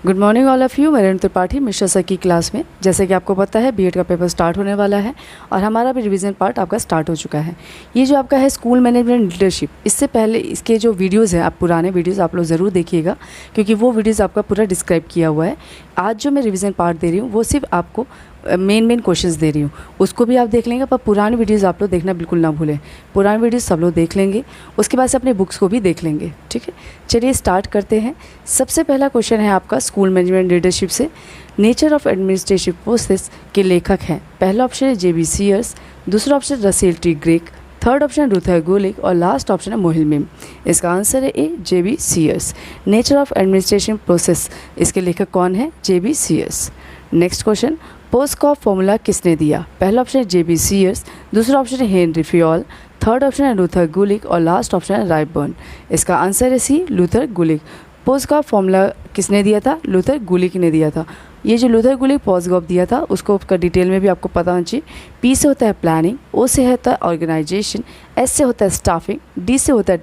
Good morning all of you. मेरे Tripathi Mishra sir की class में, जैसे कि आपको पता है बीएड का पेपर स्टार्ट होने वाला है और हमारा भी रिवीजन पार्ट आपका स्टार्ट हो चुका है। ये जो आपका है स्कूल मैनेजमेंट लीडरशिप, इससे पहले इसके जो वीडियोज़ हैं, आप पुराने वीडियोज़ आप लोग ज़रूर देखिएगा क्योंकि वो वीडियोज़ आपका पूरा डिस्क्राइब किया हुआ है। आज जो मैं रिवीजन पार्ट दे रही हूँ वो सिर्फ आपको मेन क्वेश्चंस दे रही हूँ, उसको भी आप देख लेंगे, पर पुरानी वीडियोज़ आप लोग देखना बिल्कुल ना भूलें। पुरानी वीडियोज़ सब लोग देख लेंगे, उसके बाद से अपने बुक्स को भी देख लेंगे। ठीक है, चलिए स्टार्ट करते हैं। सबसे पहला क्वेश्चन है आपका स्कूल मैनेजमेंट लीडरशिप से। नेचर ऑफ एडमिनिस्ट्रेटिव प्रोसेस के लेखक हैं। पहला ऑप्शन है जे बी सीयर्स, दूसरा option Russell T Gregg, third option Luther Gulick और लास्ट ऑप्शन है मोहिल मिम। इसका आंसर है A, J B Sears. Nature of administration process, इसके लेखक कौन है? J B Sears. Next question, POSDCORB formula किसने दिया? पहला ऑप्शन है जे बी सीयर्स, दूसरा ऑप्शन है हेनरी फियोल, थर्ड ऑप्शन है लूथर गुलिक और लास्ट ऑप्शन है रायबर्न। इसका आंसर है सी, लूथर गुलिक। पोस्कॉफ फॉर्मूला किसने दिया था? लूथर गुलिक ने दिया था। ये जो लूथर गुलिक पोस्कॉफ दिया था उसको उसका डिटेल में भी आपको पता होना चाहिए। पी से होता है प्लानिंग, ओ से होता है ऑर्गेनाइजेशन, एस से होता है स्टाफिंग, डी से होता है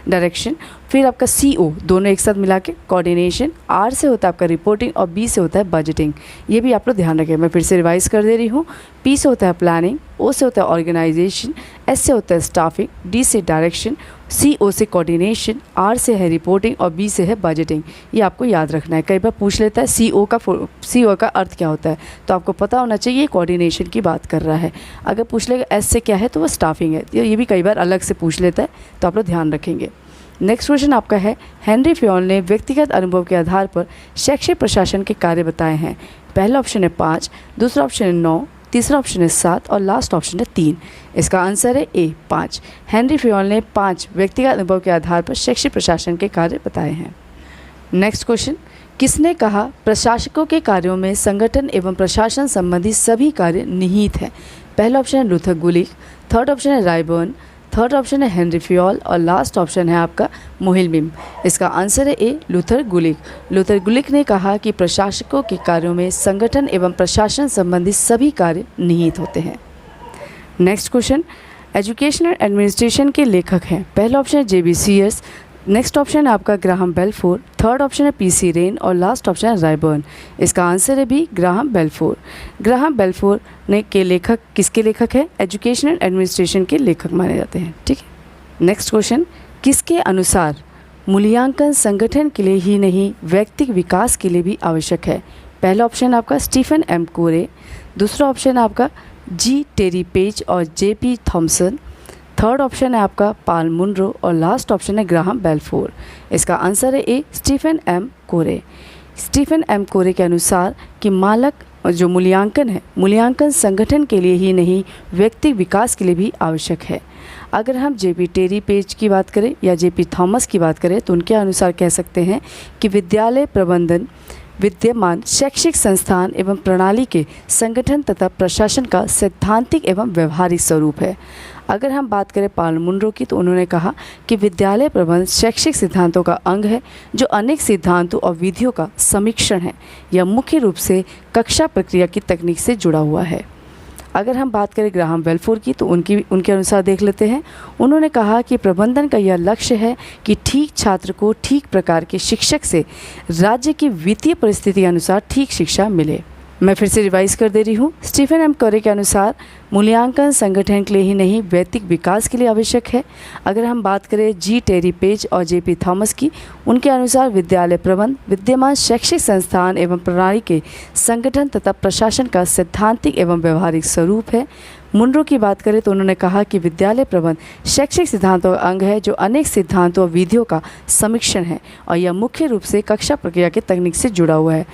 डायरेक्शन, फिर आपका सी ओ दोनों एक साथ मिला के कोऑर्डिनेशन, आर से होता है आपका रिपोर्टिंग और बी से होता है बजटिंग। ये भी आप लोग ध्यान रखें, मैं फिर से रिवाइज कर दे रही हूँ। पी से होता है प्लानिंग, ओ से होता है ऑर्गेनाइजेशन, एस से होता है स्टाफिंग, डी से डायरेक्शन, सी ओ से कोऑर्डिनेशन, आर से है रिपोर्टिंग और बी से है बजटिंग। ये आपको याद रखना है। कई बार पूछ लेता है सी ओ का अर्थ क्या होता है, तो आपको पता होना चाहिए कोऑर्डिनेशन की बात कर रहा है। अगर पूछ लेगा एस से क्या है तो वो स्टाफिंग है। ये भी कई बार अलग से पूछ लेता है, तो आप लोग ध्यान रखेंगे। नेक्स्ट क्वेश्चन आपका है, हेनरी फियोल ने व्यक्तिगत अनुभव के आधार पर शैक्षिक प्रशासन के कार्य बताए हैं। पहला ऑप्शन है 5, दूसरा ऑप्शन है 9, तीसरा ऑप्शन है 7 और लास्ट ऑप्शन है 3। इसका आंसर है ए, 5। हेनरी फियोल ने 5 व्यक्तिगत अनुभव के आधार पर शैक्षिक प्रशासन के कार्य बताए हैं। नेक्स्ट क्वेश्चन, किसने कहा प्रशासकों के कार्यों में संगठन एवं प्रशासन संबंधी सभी कार्य निहित हैं? पहला ऑप्शन है लूथर गुलिक, थर्ड ऑप्शन है रायबर्न, थर्ड ऑप्शन है हेनरी फियोल और लास्ट ऑप्शन है आपका मोहिल मिम। इसका आंसर है ए, लूथर गुलिक। लूथर गुलिक ने कहा कि प्रशासकों के कार्यों में संगठन एवं प्रशासन संबंधी सभी कार्य निहित होते हैं। नेक्स्ट क्वेश्चन, एजुकेशनल एडमिनिस्ट्रेशन के लेखक हैं। पहला ऑप्शन है J B Sears, next option है आपका ग्राहम बेलफोर, थर्ड ऑप्शन है पी सी रेन और लास्ट ऑप्शन है रायबर्न। इसका आंसर है B, Graham Balfour. Graham Balfour ने के लेखक किसके लेखक है? एजुकेशनल एडमिनिस्ट्रेशन के लेखक माने जाते हैं। ठीक है, नेक्स्ट क्वेश्चन, किसके अनुसार मूल्यांकन संगठन के लिए ही नहीं व्यक्तिगत विकास के लिए भी आवश्यक है? पहला ऑप्शन आपका स्टीफन एम कोरे, दूसरा ऑप्शन आपका जी टेरी पेज और J P Thomson, third option है आपका पाल मुनरो और लास्ट ऑप्शन है ग्राहम बेलफोर। इसका आंसर है A, Stephen M Corey. Stephen M Corey के अनुसार कि मानक जो मूल्यांकन है, मूल्यांकन संगठन के लिए ही नहीं व्यक्तिगत विकास के लिए भी आवश्यक है। अगर हम जे पी टेरी पेज की बात करें या जे पी थॉमस की बात करें तो उनके अनुसार कह सकते हैं कि विद्यालय प्रबंधन विद्यमान शैक्षिक संस्थान एवं प्रणाली के संगठन तथा प्रशासन का सैद्धांतिक एवं व्यवहारिक स्वरूप है। अगर हम बात करें पाल मुनरो की तो उन्होंने कहा कि विद्यालय प्रबंध शैक्षिक सिद्धांतों का अंग है जो अनेक सिद्धांतों और विधियों का समीक्षण है। यह मुख्य रूप से कक्षा प्रक्रिया की तकनीक से जुड़ा हुआ है। अगर हम बात करें ग्राहम बेलफोर की तो उनके अनुसार देख लेते हैं। उन्होंने कहा कि प्रबंधन का यह लक्ष्य है कि ठीक छात्र को ठीक प्रकार के शिक्षक से राज्य की वित्तीय परिस्थिति के अनुसार ठीक शिक्षा मिले। मैं फिर से रिवाइज कर दे रही हूँ। स्टीफन एम कोरे के अनुसार मूल्यांकन संगठन के लिए ही नहीं व्यक्तिगत विकास के लिए आवश्यक है। अगर हम बात करें जी टेरी पेज और जे पी थॉमस की, उनके अनुसार विद्यालय प्रबंध विद्यमान शैक्षिक संस्थान एवं प्रणाली के संगठन तथा प्रशासन का सैद्धांतिक एवं व्यवहारिक स्वरूप है। मुनरो की बात करें तो उन्होंने कहा कि विद्यालय प्रबंध शैक्षिक सिद्धांतों का अंग है जो अनेक सिद्धांतों और विधियों का समीक्षण है और यह मुख्य रूप से कक्षा प्रक्रिया की तकनीक से जुड़ा हुआ है।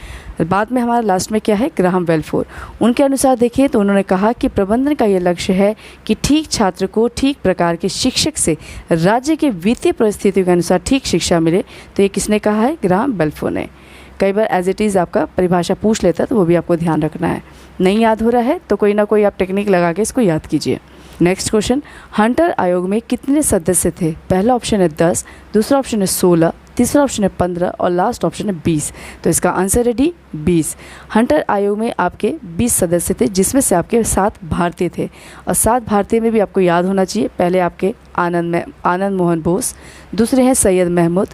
बाद में हमारा लास्ट में क्या है? ग्राहम बेलफोर। उनके अनुसार देखिए तो उन्होंने कहा कि प्रबंधन का यह लक्ष्य है कि ठीक छात्र को ठीक प्रकार के शिक्षक से राज्य के वित्तीय परिस्थितियों के अनुसार ठीक शिक्षा मिले। तो ये किसने कहा है? ग्राहम बेलफोर ने। कई बार एज इट इज़ आपका परिभाषा पूछ लेता है तो वो भी आपको ध्यान रखना है। नहीं याद हो रहा है तो कोई ना कोई आप टेक्निक लगा के इसको याद कीजिए। नेक्स्ट क्वेश्चन, हंटर आयोग में कितने सदस्य थे? पहला ऑप्शन है 10, दूसरा ऑप्शन है 16, तीसरा ऑप्शन है 15 और लास्ट ऑप्शन है 20। तो इसका आंसर है डी, 20। हंटर आयोग में आपके 20 सदस्य थे जिसमें से आपके 7 भारतीय थे और 7 भारतीय में भी आपको याद होना चाहिए। पहले आपके आनंद मोहन बोस, दूसरे हैं सैयद महमूद,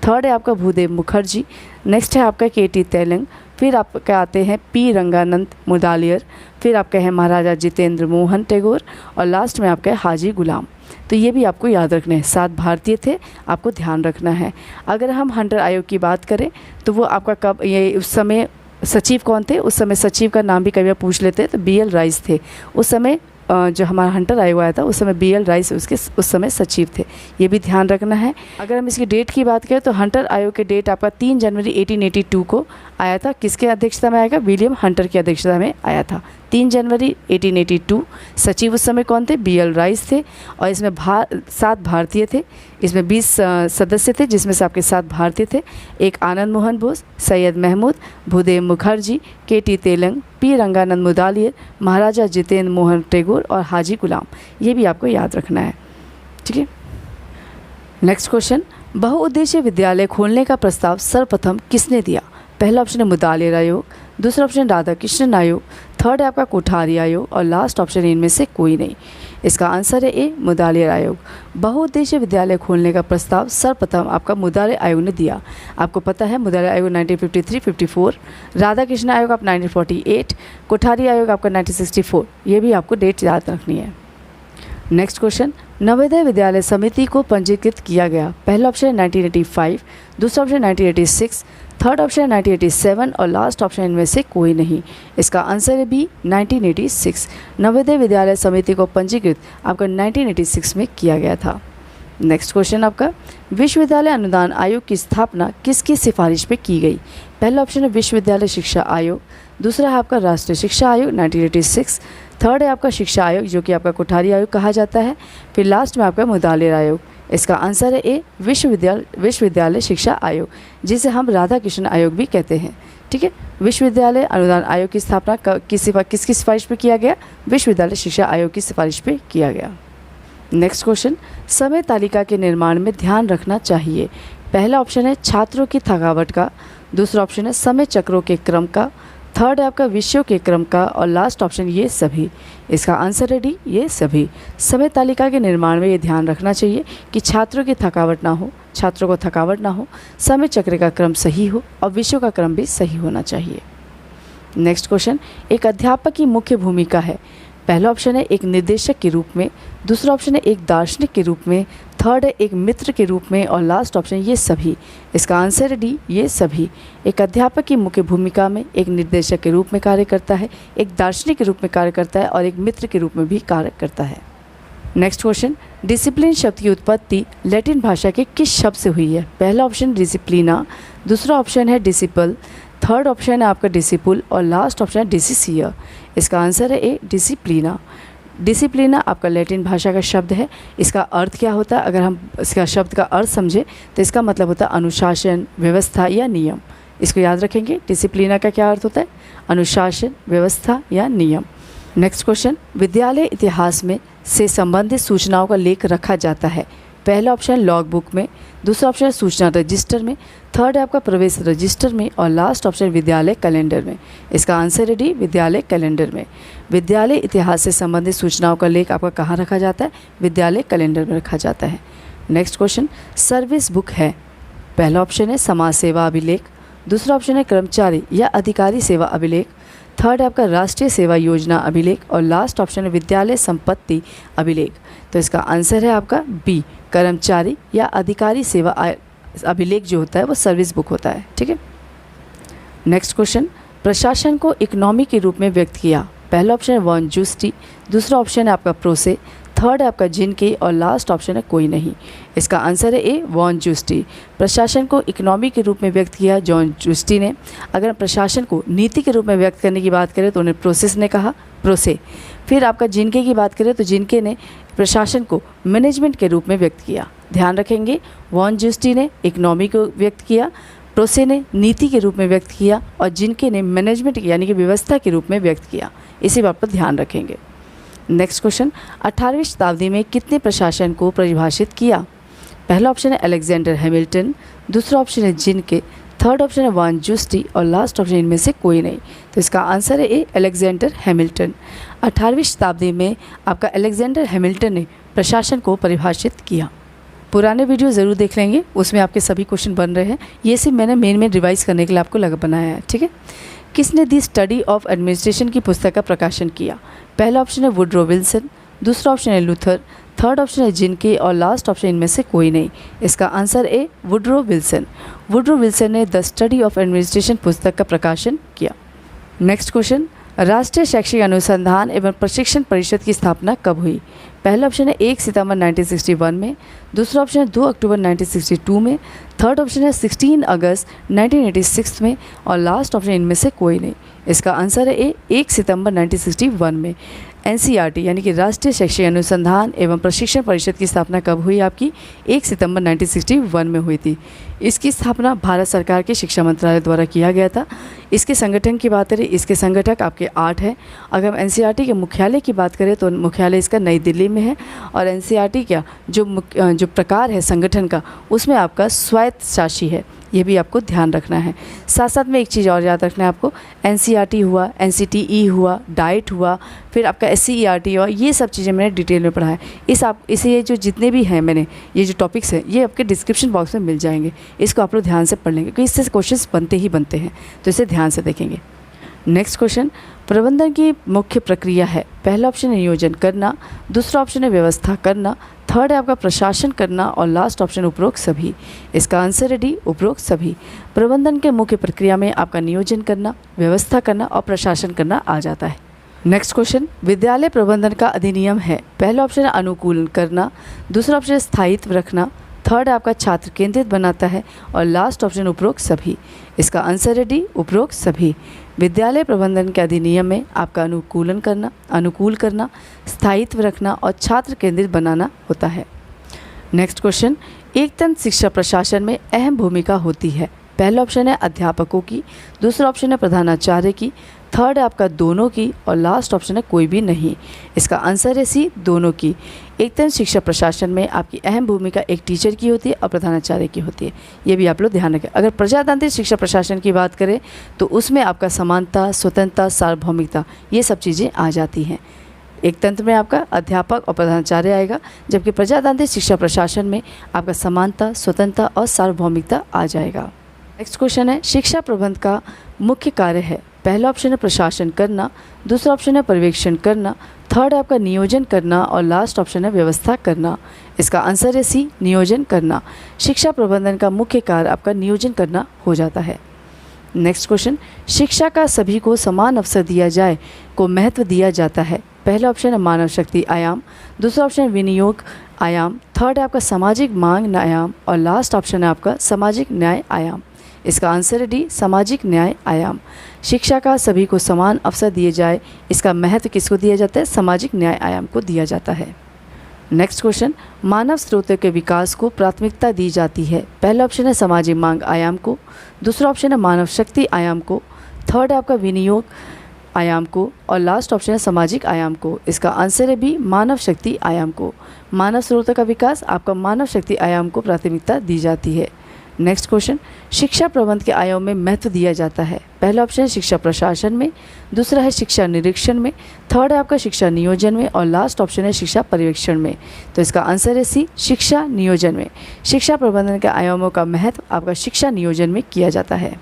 थर्ड है आपका भूदेव मुखर्जी, नेक्स्ट है आपका के.टी. तेलंग, फिर आपका आते हैं पी. रंगानंद मुदालियर, फिर आपका है महाराजा जितेंद्र मोहन टैगोर और लास्ट में आपका है हाजी गुलाम। तो ये भी आपको याद रखना है, 7 भारतीय थे, आपको ध्यान रखना है। अगर हम हंटर आयोग की बात करें तो वो आपका कब, ये उस समय सचिव कौन थे, उस समय सचिव का नाम भी कभी आप पूछ लेते हैं तो बी.एल. राइस थे। उस समय जो हमारा हंटर आयोग आया था उस समय बी.एल. राइस उसके उस समय सचिव थे, ये भी ध्यान रखना है। अगर हम इसकी डेट की बात करें तो हंटर आयोग के डेट आपका 3 जनवरी 1882 को आया था। किसके अध्यक्षता में आएगा, विलियम हंटर की अध्यक्षता में आया था। 3 जनवरी 1882। सचिव उस समय कौन थे, बी.एल. राइस थे और इसमें 7 भारतीय थे, इसमें 20 सदस्य थे जिसमें से आपके 7 भारतीय थे। एक आनंद मोहन बोस, सैयद महमूद, भूदेव मुखर्जी, के.टी. तेलंग, पी. रंगानंद मुदालियर, महाराजा जितेंद्र मोहन टैगोर और हाजी गुलाम, ये भी आपको याद रखना है। ठीक है। नेक्स्ट क्वेश्चन, बहुउद्देशीय विद्यालय खोलने का प्रस्ताव सर्वप्रथम किसने दिया? पहला ऑप्शन है मुदालियर आयोग, दूसरा ऑप्शन राधा कृष्णन आयोग, थर्ड है आपका कोठारी आयोग और लास्ट ऑप्शन इनमें से कोई नहीं। इसका आंसर है ए, मुदालियर आयोग। बहुउद्देशीय विद्यालय खोलने का प्रस्ताव सर्वप्रथम आपका मुदालियर आयोग ने दिया। आपको पता है मुदालियर आयोग 1953-54, राधा कृष्ण आयोग आप 1948, कोठारी आयोग आपका 1964, ये भी आपको डेट याद रखनी है। नेक्स्ट क्वेश्चन, नवोदय विद्यालय समिति को पंजीकृत किया गया। पहला ऑप्शन है 1985, दूसरा ऑप्शन 1986, थर्ड ऑप्शन है 1987 और लास्ट ऑप्शन इनमें से कोई नहीं। इसका आंसर है बी, 1986। नवोदय विद्यालय समिति को पंजीकृत आपका 1986 में किया गया था। नेक्स्ट क्वेश्चन आपका, विश्वविद्यालय अनुदान आयोग की स्थापना किसकी सिफारिश पे की गई? पहला ऑप्शन है विश्वविद्यालय शिक्षा आयोग, दूसरा है आपका राष्ट्रीय शिक्षा आयोग 1986, थर्ड है आपका शिक्षा आयोग जो कि आपका कोठारी आयोग कहा जाता है, फिर लास्ट में आपका मुदालियर आयोग। इसका आंसर है ए, विश्वविद्यालय शिक्षा आयोग, जिसे हम राधा कृष्ण आयोग भी कहते हैं। ठीक है। विश्वविद्यालय अनुदान आयोग की स्थापना किसकी सिफारिश पे किया गया? विश्वविद्यालय शिक्षा आयोग की सिफारिश पे किया गया। नेक्स्ट क्वेश्चन, समय तालिका के निर्माण में ध्यान रखना चाहिए। पहला ऑप्शन है छात्रों की थकावट का, दूसरा ऑप्शन है समय चक्रों के क्रम का, थर्ड है आपका विषयों के क्रम का और लास्ट ऑप्शन ये सभी। इसका आंसर है डी, ये सभी। समय तालिका के निर्माण में ये ध्यान रखना चाहिए कि छात्रों की थकावट ना हो, छात्रों को थकावट ना हो, समय चक्र का क्रम सही हो और विषयों का क्रम भी सही होना चाहिए। नेक्स्ट क्वेश्चन, एक अध्यापक की मुख्य भूमिका है। पहला ऑप्शन है एक निर्देशक के रूप में, दूसरा ऑप्शन है एक दार्शनिक के रूप में, थर्ड है एक मित्र के रूप में और लास्ट ऑप्शन ये सभी। इसका आंसर है डी, ये सभी। एक अध्यापक की मुख्य भूमिका में एक निर्देशक के रूप में कार्य करता है, एक दार्शनिक के रूप में कार्य करता है और एक मित्र के रूप में भी कार्य करता है। नेक्स्ट क्वेश्चन, डिसिप्लिन शब्द की उत्पत्ति लैटिन भाषा के किस शब्द से हुई है? पहला ऑप्शन डिसिप्लिना, दूसरा ऑप्शन है डिसिपल, थर्ड ऑप्शन है आपका डिसिपुल और लास्ट ऑप्शन है डिसिसियर। इसका आंसर है ए, डिसिप्लिना। डिसिप्लिना आपका लैटिन भाषा का शब्द है। इसका अर्थ क्या होता है? अगर हम इसका शब्द का अर्थ समझें तो इसका मतलब होता है अनुशासन, व्यवस्था या नियम। इसको याद रखेंगे, डिसिप्लिना का क्या अर्थ होता है? अनुशासन, व्यवस्था या नियम। नेक्स्ट क्वेश्चन, विद्यालय इतिहास में से संबंधित सूचनाओं का लेख रखा जाता है। पहला ऑप्शन लॉग बुक में, दूसरा ऑप्शन सूचना रजिस्टर में, थर्ड है आपका प्रवेश रजिस्टर में और लास्ट ऑप्शन विद्यालय कैलेंडर में। इसका आंसर है डी, विद्यालय कैलेंडर में। विद्यालय इतिहास से संबंधित सूचनाओं का लेख आपका कहाँ रखा जाता है? विद्यालय कैलेंडर में रखा जाता है। नेक्स्ट क्वेश्चन, सर्विस बुक है। पहला ऑप्शन है समाज सेवा अभिलेख, दूसरा ऑप्शन है कर्मचारी या अधिकारी सेवा अभिलेख, थर्ड है आपका राष्ट्रीय सेवा योजना अभिलेख और लास्ट ऑप्शन है विद्यालय संपत्ति अभिलेख। तो इसका आंसर है आपका बी, कर्मचारी या अधिकारी सेवा अभिलेख जो होता है वो सर्विस बुक होता है। ठीक है। नेक्स्ट क्वेश्चन, प्रशासन को इकोनॉमी के रूप में व्यक्त किया। पहला ऑप्शन है वॉन जूस्टी, दूसरा ऑप्शन है आपका प्रोसे, थर्ड है आपका जिनके और लास्ट ऑप्शन है कोई नहीं। इसका आंसर है ए, वॉन जूस्टी। प्रशासन को इकोनॉमी के रूप में व्यक्त किया जॉन जूस्टी ने। अगर प्रशासन को नीति के रूप में व्यक्त करने की बात करें तो उन्हें प्रोसेस ने कहा, प्रोसे। फिर आपका जिनके की बात करें तो जिनके ने प्रशासन को मैनेजमेंट के रूप में व्यक्त किया। ध्यान रखेंगे, वॉन जूस्टी ने इकोनॉमी को व्यक्त किया, प्रोसे ने नीति के रूप में व्यक्त किया और जिनके ने मैनेजमेंट यानी कि व्यवस्था के रूप में व्यक्त किया। इसी बात पर ध्यान रखेंगे। नेक्स्ट क्वेश्चन, 18वीं शताब्दी में कितने प्रशासन को परिभाषित किया? पहला ऑप्शन है अलेक्जेंडर हैमिल्टन, दूसरा ऑप्शन है जिनके, थर्ड ऑप्शन है वॉन जूस्टी और लास्ट ऑप्शन इनमें से कोई नहीं। तो इसका आंसर है ए, अलेक्जेंडर हैमिल्टन। 18वीं शताब्दी में आपका अलेक्जेंडर हैमिल्टन ने प्रशासन को परिभाषित किया। पुराने वीडियो ज़रूर देख लेंगे, उसमें आपके सभी क्वेश्चन बन रहे हैं। ये सिर्फ मैंने मेन रिवाइज़ करने के लिए आपको बनाया है, ठीक है। किसने दी स्टडी ऑफ एडमिनिस्ट्रेशन की पुस्तक का प्रकाशन किया? पहला ऑप्शन है वुड्रो विल्सन, दूसरा ऑप्शन है लूथर, थर्ड ऑप्शन है जिनके और लास्ट ऑप्शन इनमें से कोई नहीं। इसका आंसर है वुड्रो विल्सन। वुड्रो विल्सन ने द स्टडी ऑफ एडमिनिस्ट्रेशन पुस्तक का प्रकाशन किया। नेक्स्ट क्वेश्चन, राष्ट्रीय शैक्षिक अनुसंधान एवं प्रशिक्षण परिषद की स्थापना कब हुई? पहला ऑप्शन है 1 सितंबर 1961 में, दूसरा ऑप्शन है 2 अक्टूबर 1962 में, थर्ड ऑप्शन है 16 अगस्त 1986 में और लास्ट ऑप्शन इनमें से कोई नहीं। इसका आंसर है 1 सितंबर 1961 में। एनसीईआरटी यानी कि राष्ट्रीय शैक्षिक अनुसंधान एवं प्रशिक्षण परिषद की स्थापना कब हुई? आपकी 1 सितंबर 1961 में हुई थी। इसकी स्थापना भारत सरकार के शिक्षा मंत्रालय द्वारा किया गया था। इसके संगठन की बात करें, इसके संगठक आपके 8 हैं। अगर हम एनसीईआरटी के मुख्यालय की बात करें तो मुख्यालय इसका नई दिल्ली में है और एनसीईआरटी का जो प्रकार है संगठन का, उसमें आपका स्वायत्त शासी है। ये भी आपको ध्यान रखना है। साथ साथ में एक चीज़ और याद रखना है आपको, एनसीईआरटी हुआ, एनसीटीई हुआ, डाइट हुआ, फिर आपका एससीईआरटी हुआ, ये सब चीज़ें मैंने डिटेल में पढ़ा है। इसे ये जो जितने भी हैं मैंने ये जो टॉपिक्स हैं ये आपके डिस्क्रिप्शन बॉक्स में मिल जाएंगे। इसको आप लोग ध्यान से पढ़ लेंगे क्योंकि इससे क्वेश्चंस बनते ही बनते हैं, तो इसे ध्यान से देखेंगे। नेक्स्ट क्वेश्चन, प्रबंधन की मुख्य प्रक्रिया है? पहला ऑप्शन है नियोजन करना, दूसरा ऑप्शन है व्यवस्था करना, थर्ड है आपका प्रशासन करना और लास्ट ऑप्शन उपरोक्त सभी। इसका आंसर है डी, उपरोक्त सभी। प्रबंधन के मुख्य प्रक्रिया में आपका नियोजन करना, व्यवस्था करना और प्रशासन करना आ जाता है। नेक्स्ट क्वेश्चन, विद्यालय प्रबंधन का अधिनियम है? पहला ऑप्शन है अनुकूलन करना, दूसरा ऑप्शन है स्थायित्व रखना, थर्ड आपका छात्र केंद्रित बनाता है और लास्ट ऑप्शन उपरोक्त सभी। इसका आंसर है डी, उपरोक्त सभी। विद्यालय प्रबंधन के अधिनियम में आपका अनुकूल करना, स्थायित्व रखना और छात्र केंद्रित बनाना होता है। नेक्स्ट क्वेश्चन, एकतंत्र शिक्षा प्रशासन में अहम भूमिका होती है? पहला ऑप्शन है अध्यापकों की, दूसरा ऑप्शन है प्रधानाचार्य की, थर्ड है आपका दोनों की और लास्ट ऑप्शन है कोई भी नहीं। इसका आंसर है सी, दोनों की। एकतंत्र शिक्षा प्रशासन में आपकी अहम भूमिका एक टीचर की होती है और प्रधानाचार्य की होती है। ये भी आप लोग ध्यान रखें। अगर प्रजातांत्रिक शिक्षा प्रशासन की बात करें तो उसमें आपका समानता, स्वतंत्रता, सार्वभौमिकता ये सब चीज़ें आ जाती हैं। एकतंत्र में आपका अध्यापक और प्रधानाचार्य आएगा, जबकि प्रजातांत्रिक शिक्षा प्रशासन में आपका समानता, स्वतंत्रता और सार्वभौमिकता आ जाएगा। नेक्स्ट क्वेश्चन है, शिक्षा प्रबंध का मुख्य कार्य है? पहला ऑप्शन है प्रशासन करना, दूसरा ऑप्शन है पर्यवेक्षण करना, थर्ड है आपका नियोजन करना और लास्ट ऑप्शन है व्यवस्था करना। इसका आंसर है सी, नियोजन करना। शिक्षा प्रबंधन का मुख्य कार्य आपका नियोजन करना हो जाता है। नेक्स्ट क्वेश्चन, शिक्षा का सभी को समान अवसर दिया जाए को महत्व दिया जाता है? पहला ऑप्शन है मानव शक्ति आयाम, दूसरा ऑप्शन है विनियोग आयाम, थर्ड है आपका सामाजिक मांग आयाम और लास्ट ऑप्शन है आपका सामाजिक न्याय आयाम। इसका आंसर है डी, सामाजिक न्याय आयाम। शिक्षा का सभी को समान अवसर दिए जाए, इसका महत्व किसको दिया जाता है? सामाजिक न्याय आयाम को दिया जाता है। नेक्स्ट क्वेश्चन, मानव स्रोतों के विकास को प्राथमिकता दी जाती है? पहला ऑप्शन है सामाजिक मांग आयाम को, दूसरा ऑप्शन है मानव शक्ति आयाम को, थर्ड है आपका विनियोग आयाम को और लास्ट ऑप्शन है सामाजिक आयाम को। इसका आंसर है बी, मानव शक्ति आयाम को। मानव स्रोतों का विकास आपका मानव शक्ति आयाम को प्राथमिकता दी जाती है। नेक्स्ट क्वेश्चन, शिक्षा प्रबंध के आयाम में महत्व दिया जाता है? पहला ऑप्शन है शिक्षा प्रशासन में, दूसरा है शिक्षा निरीक्षण में, थर्ड है आपका शिक्षा नियोजन में और लास्ट ऑप्शन है शिक्षा पर्यवेक्षण में। तो इसका आंसर है सी, शिक्षा नियोजन में। शिक्षा प्रबंधन के आयामों का महत्व आपका शिक्षा नियोजन में किया जाता है।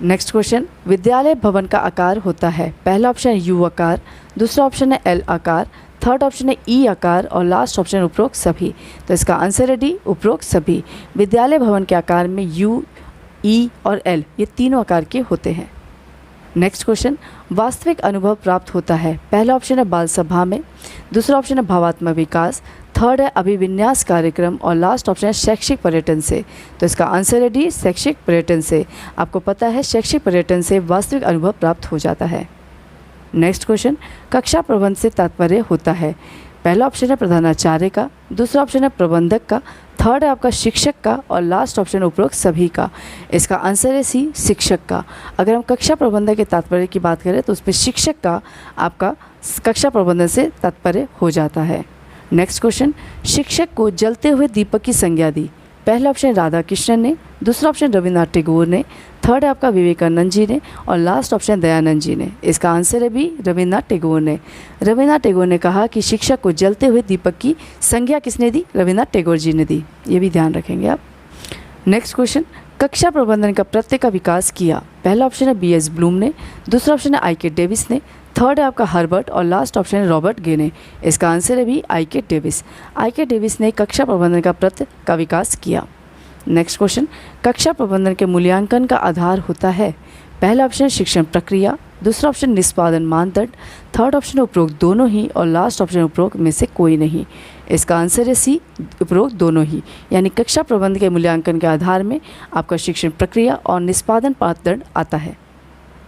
नेक्स्ट क्वेश्चन, विद्यालय भवन का आकार होता है? पहला ऑप्शन है यू आकार, दूसरा ऑप्शन है एल आकार, थर्ड ऑप्शन है ई आकार और लास्ट ऑप्शन उपरोक्त सभी। तो इसका आंसर है डी, उपरोक्त सभी। विद्यालय भवन के आकार में यू, ई और एल ये तीनों आकार के होते हैं। नेक्स्ट क्वेश्चन, वास्तविक अनुभव प्राप्त होता है? पहला ऑप्शन है बाल सभा में, दूसरा ऑप्शन है भावात्मक विकास, थर्ड है अभिविन्यास कार्यक्रम और लास्ट ऑप्शन है शैक्षिक पर्यटन से। तो इसका आंसर है डी, शैक्षिक पर्यटन से। आपको पता है शैक्षिक पर्यटन से वास्तविक अनुभव प्राप्त हो जाता है। नेक्स्ट क्वेश्चन, कक्षा प्रबंध से तात्पर्य होता है? पहला ऑप्शन है प्रधानाचार्य का, दूसरा ऑप्शन है प्रबंधक का, थर्ड है आपका शिक्षक का और लास्ट ऑप्शन उपरोक्त सभी का। इसका आंसर है सी, शिक्षक का। अगर हम कक्षा प्रबंधक के तात्पर्य की बात करें तो उसमें शिक्षक का आपका कक्षा प्रबंधन से तात्पर्य हो जाता है। नेक्स्ट क्वेश्चन, शिक्षक को जलते हुए दीपक की संज्ञा दी? पहला ऑप्शन राधा कृष्णन ने, दूसरा ऑप्शन रविन्द्रनाथ टैगोर ने, थर्ड है आपका विवेकानंद जी ने और लास्ट ऑप्शन दयानंद जी ने। इसका आंसर है बी रविन्द्रनाथ टैगोर ने। रविन्द्रनाथ टैगोर ने कहा कि शिक्षा को जलते हुए दीपक की संज्ञा किसने दी? रविन्द्रनाथ टैगोर जी ने दी। ये भी ध्यान रखेंगे आप। नेक्स्ट क्वेश्चन, कक्षा प्रबंधन का प्रत्यय का विकास किया? पहला ऑप्शन है B.S. ब्लूम ने, दूसरा ऑप्शन है I.K. डेविस ने, थर्ड है आपका हर्बर्ट और लास्ट ऑप्शन है रॉबर्ट गे ने। इसका आंसर है भी I.K. डेविस। I.K. डेविस ने कक्षा प्रबंधन का प्रत्यय का विकास किया। नेक्स्ट क्वेश्चन, कक्षा प्रबंधन के मूल्यांकन का आधार होता है? पहला ऑप्शन है शिक्षण प्रक्रिया, दूसरा ऑप्शन निष्पादन मानदंड, थर्ड ऑप्शन है उपरोक्त दोनों ही और लास्ट ऑप्शन उपरोक्त में से कोई नहीं। इसका आंसर है सी उपरोक्त दोनों ही, यानी कक्षा प्रबंधन के मूल्यांकन के आधार में आपका शिक्षण प्रक्रिया और निष्पादन मानदंड आता है।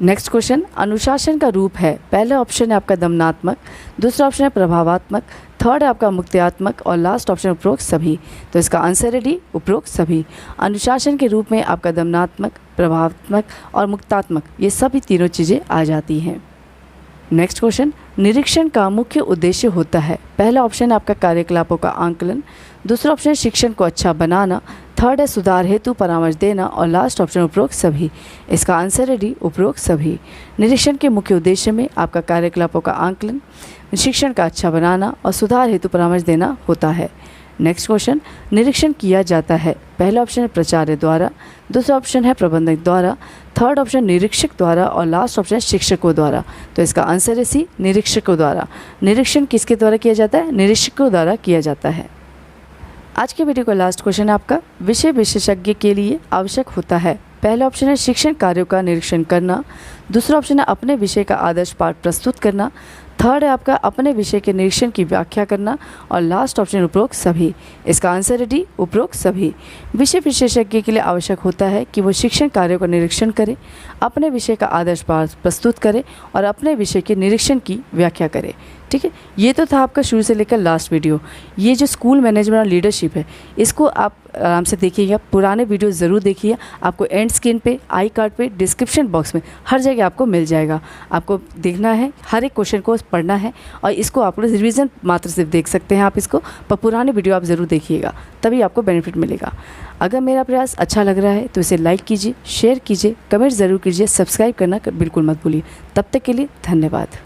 नेक्स्ट क्वेश्चन, अनुशासन का रूप है? पहला ऑप्शन है आपका दमनात्मक, दूसरा ऑप्शन है प्रभावात्मक, थर्ड है आपका मुक्त्यात्मक और लास्ट ऑप्शन उपरोक्त सभी। तो इसका आंसर है डी उपरोक्त सभी। अनुशासन के रूप में आपका दमनात्मक, प्रभावात्मक और मुक्तात्मक ये सभी तीनों चीज़ें आ जाती हैं। नेक्स्ट क्वेश्चन, निरीक्षण का मुख्य उद्देश्य होता है? पहला ऑप्शन है आपका कार्यकलापों का आंकलन, दूसरा ऑप्शन है शिक्षण को अच्छा बनाना, थर्ड है सुधार हेतु परामर्श देना और लास्ट ऑप्शन उपरोक्त सभी। इसका आंसर है डी उपरोक्त सभी। निरीक्षण के मुख्य उद्देश्य में आपका कार्यकलापों का आंकलन, शिक्षण का अच्छा बनाना और सुधार हेतु परामर्श देना होता है। नेक्स्ट क्वेश्चन, निरीक्षण किया जाता है? पहला ऑप्शन है प्राचार्य द्वारा, दूसरा ऑप्शन है प्रबंधक द्वारा, थर्ड ऑप्शन निरीक्षक द्वारा और लास्ट ऑप्शन शिक्षकों द्वारा। तो इसका आंसर है सी निरीक्षकों द्वारा। निरीक्षण किसके द्वारा किया जाता है? निरीक्षकों द्वारा किया जाता है। आज के वीडियो का लास्ट क्वेश्चन आपका, विषय विशेषज्ञ के लिए आवश्यक होता है? पहला ऑप्शन है शिक्षण कार्यों का निरीक्षण करना, दूसरा ऑप्शन है अपने विषय का आदर्श पाठ प्रस्तुत करना, थर्ड है आपका अपने विषय के निरीक्षण की व्याख्या करना और लास्ट ऑप्शन उपरोक्त सभी। इसका आंसर है डी उपरोक्त सभी। विषय विशेषज्ञ के लिए आवश्यक होता है कि वो शिक्षण कार्यों का निरीक्षण करे, अपने विषय का आदर्श पाठ प्रस्तुत करे और अपने विषय के निरीक्षण की व्याख्या करे। ठीक है, ये तो था आपका शुरू से लेकर लास्ट वीडियो। ये जो स्कूल मैनेजमेंट और लीडरशिप है इसको आप आराम से देखिएगा, पुराने वीडियो ज़रूर देखिए। आपको एंड स्क्रीन पे, आई कार्ड पे, डिस्क्रिप्शन बॉक्स में हर जगह आपको मिल जाएगा। आपको देखना है, हर एक क्वेश्चन को पढ़ना है और इसको आप लोग रिवीजन मात्र सिर्फ देख सकते हैं आप इसको, पर पुराने वीडियो आप ज़रूर देखिएगा, तभी आपको बेनिफिट मिलेगा। अगर मेरा प्रयास अच्छा लग रहा है तो इसे लाइक कीजिए, शेयर कीजिए, कमेंट ज़रूर कीजिए, सब्सक्राइब करना बिल्कुल मत भूलिए। तब तक के लिए धन्यवाद।